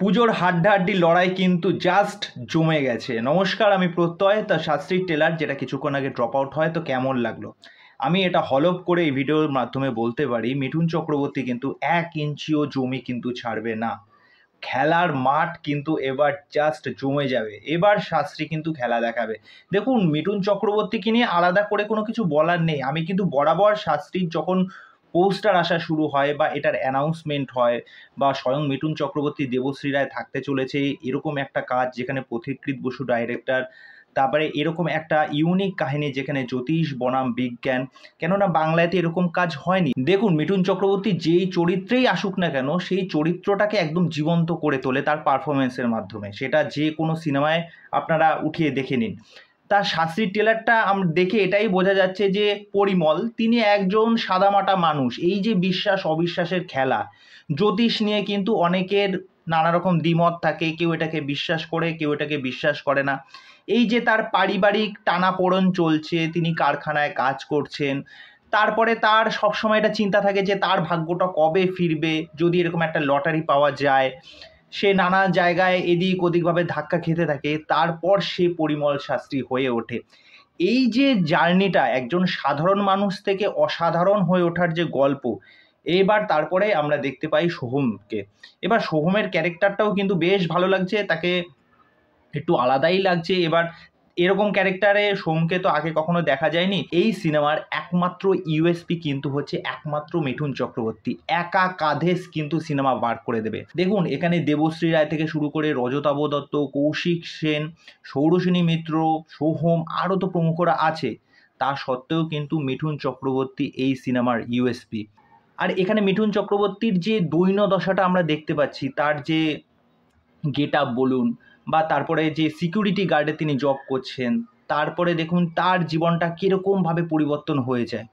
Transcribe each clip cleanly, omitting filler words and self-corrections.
পুজোর হাড্ডাহাড্ডি লড়াই কিন্তু জাস্ট জমে গেছে। নমস্কার, আমি প্রত্যয়। তা শাস্ত্রীর ট্রেলার যেটা কিছুক্ষণ আগে ড্রপ আউট হয়, তো কেমন লাগলো? আমি এটা হলফ করে এই ভিডিওর মাধ্যমে বলতে পারি, মিঠুন চক্রবর্তী কিন্তু 1 ইঞ্চিও জমি কিন্তু ছাড়বে না। খেলার মাঠ কিন্তু এবার জাস্ট জমে যাবে। এবার শাস্ত্রী কিন্তু খেলা দেখাবে। দেখুন, মিঠুন চক্রবর্তীকে নিয়ে আলাদা করে কোনো কিছু বলার নেই। আমি কিন্তু বরাবর শাস্ত্রীর যখন পোস্টার আসা শুরু হয় বা এটার অ্যানাউন্সমেন্ট হয় বা স্বয়ং মিঠুন চক্রবর্তী দেবশ্রী রায় থাকতে চলেছে এরকম একটা কাজ, যেখানে পথিকৃৎ বসু ডাইরেক্টর, তারপরে এরকম একটা ইউনিক কাহিনী যেখানে জ্যোতিষ বনাম বিজ্ঞান, কেননা বাংলাতে এরকম কাজ হয়নি। দেখুন, মিঠুন চক্রবর্তী যেই চরিত্রেই আসুক না কেন, সেই চরিত্রটাকে একদম জীবন্ত করে তোলে তার পারফরমেন্সের মাধ্যমে। সেটা যে কোনো সিনেমায় আপনারা উঠিয়ে দেখে নিন। তার শাস্ত্রীর ট্রেলারটা আমরা দেখে এটাই বোঝা যাচ্ছে যে পরিমল তিনি একজন সাদামাটা মানুষ। এই যে বিশ্বাস অবিশ্বাসের খেলা, জ্যোতিষ নিয়ে কিন্তু অনেকের নানা রকম দ্বিমত থাকে। কেউ এটাকে বিশ্বাস করে, কেউ এটাকে বিশ্বাস করে না। এই যে তার পারিবারিক টানাপোড়েন চলছে, তিনি কারখানায় কাজ করছেন, তারপরে তার সবসময় এটা চিন্তা থাকে যে তার ভাগ্যটা কবে ফিরবে, যদি এরকম একটা লটারি পাওয়া যায়। সে নানা জায়গায় এদিক ওদিকভাবে ধাক্কা খেতে থাকে, তারপর সে পরিমল শাস্ত্রী হয়ে ওঠে। এই যে জার্নিটা, একজন সাধারণ মানুষ থেকে অসাধারণ হয়ে ওঠার যে গল্প, এবার তারপরে আমরা দেখতে পাই সোহমকে। এবার সোহমের ক্যারেক্টারটাও কিন্তু বেশ ভালো লাগছে, তাকে একটু আলাদাই লাগছে এবার। এরকম ক্যারেক্টারে সোমকে তো আগে কখনো দেখা যায়নি। এই সিনেমার একমাত্র ইউএসপি কিন্তু হচ্ছে একমাত্র মিঠুন চক্রবর্তী। একা কাঁধে কিন্তু সিনেমা বার করে দেবে। দেখুন, এখানে দেবশ্রী রায় থেকে শুরু করে রজতাভ দত্ত, কৌশিক সেন, সৌরসেনী মিত্র, সোহম, আরও তো প্রমুখরা আছে। তা সত্ত্বেও কিন্তু মিঠুন চক্রবর্তী এই সিনেমার ইউএসপি। আর এখানে মিঠুন চক্রবর্তীর যে দৈন্য দশাটা আমরা দেখতে পাচ্ছি, তার যে গেট আপ বলুন, বা তারপরে যে সিকিউরিটি গার্ডে তিনি জব করছেন, তারপরে দেখুন তার জীবনটা কীরকমভাবে পরিবর্তন হয়ে যায়।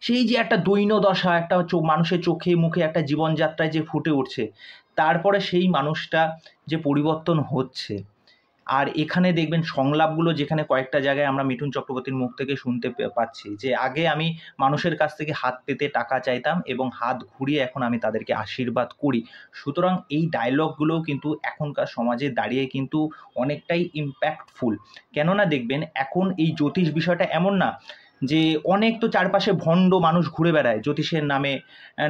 সেই যে একটা দৈন্য দশা, একটা মানুষের চোখে মুখে একটা জীবনযাত্রায় যে ফুটে উঠছে, তারপরে সেই মানুষটা যে পরিবর্তন হচ্ছে। আর এখানে দেখবেন সংলাপগুলো, যেখানে কয়েকটা জায়গায় আমরা মিঠুন চক্রবর্তীর মুখ থেকে শুনতে পাচ্ছি যে আগে আমি মানুষের কাছ থেকে হাত পেতে টাকা চাইতাম এবং হাত ঘুরিয়ে এখন আমি তাদেরকে আশীর্বাদ করি। সুতরাং এই ডায়লগগুলোও কিন্তু এখনকার সমাজে দাঁড়িয়ে কিন্তু অনেকটাই ইম্প্যাক্টফুল। কেননা দেখবেন এখন এই জ্যোতিষ বিষয়টা এমন না যে অনেক তো চারপাশে ভণ্ড মানুষ ঘুরে বেড়ায় জ্যোতিষের নামে,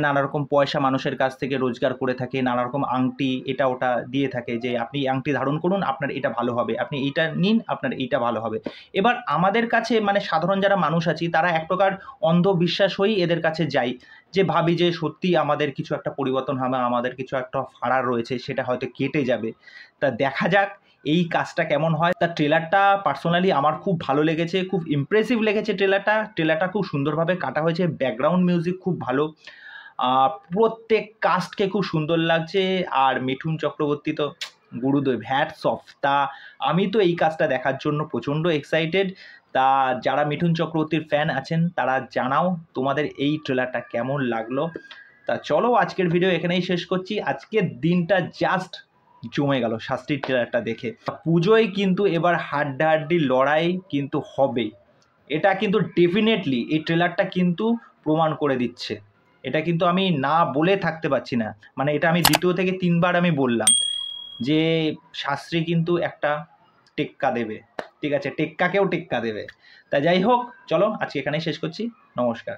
নানা রকম পয়সা মানুষের কাছ থেকে রোজগার করে থাকে, নানা রকম আংটি এটা ওটা দিয়ে থাকে যে আপনি আংটি ধারণ করুন, আপনার এটা ভালো হবে, আপনি এইটা নিন, আপনার এইটা ভালো হবে। এবার আমাদের কাছে মানে সাধারণ যারা মানুষ আছি, তারা এক প্রকার অন্ধবিশ্বাস হয়েই এদের কাছে যাই, যে ভাবি যে সত্যি আমাদের কিছু একটা পরিবর্তন হবে, আমাদের কিছু একটা ফাড়ার রয়েছে, সেটা হয়তো কেটে যাবে। তা দেখা যাক এই কাজটা কেমন হয়। তার ট্রেলারটা পার্সোনালি আমার খুব ভালো লেগেছে, খুব ইমপ্রেসিভ লেগেছে। ট্রেলারটা খুব সুন্দরভাবে কাটা হয়েছে, ব্যাকগ্রাউন্ড মিউজিক খুব ভালো, প্রত্যেক কাস্টকে খুব সুন্দর লাগছে। আর মিঠুন চক্রবর্তী তো গুরুদেব, হ্যাটস অফ। তা আমি তো এই কাজটা দেখার জন্য প্রচণ্ড এক্সাইটেড। তা যারা মিঠুন চক্রবর্তীর ফ্যান আছেন তারা জানাও তোমাদের এই ট্রেলারটা কেমন লাগলো। তা চলো, আজকের ভিডিও এখানেই শেষ করছি। আজকের দিনটা জাস্ট জমে গেল শাস্ত্রীর ট্রেলারটা দেখে। পুজোয় কিন্তু এবার হাড্ডাহাড্ডি লড়াই কিন্তু হবে, এটা কিন্তু ডেফিনেটলি এই ট্রেলারটা কিন্তু প্রমাণ করে দিচ্ছে। এটা কিন্তু আমি না বলে থাকতে পারছি না। মানে এটা আমি 2 থেকে 3 বার আমি বললাম যে শাস্ত্রী কিন্তু একটা টেক্কা দেবে। ঠিক আছে, টেক্কাকেও টেক্কা দেবে। তা যাই হোক, চলো আজকে এখানেই শেষ করছি। নমস্কার।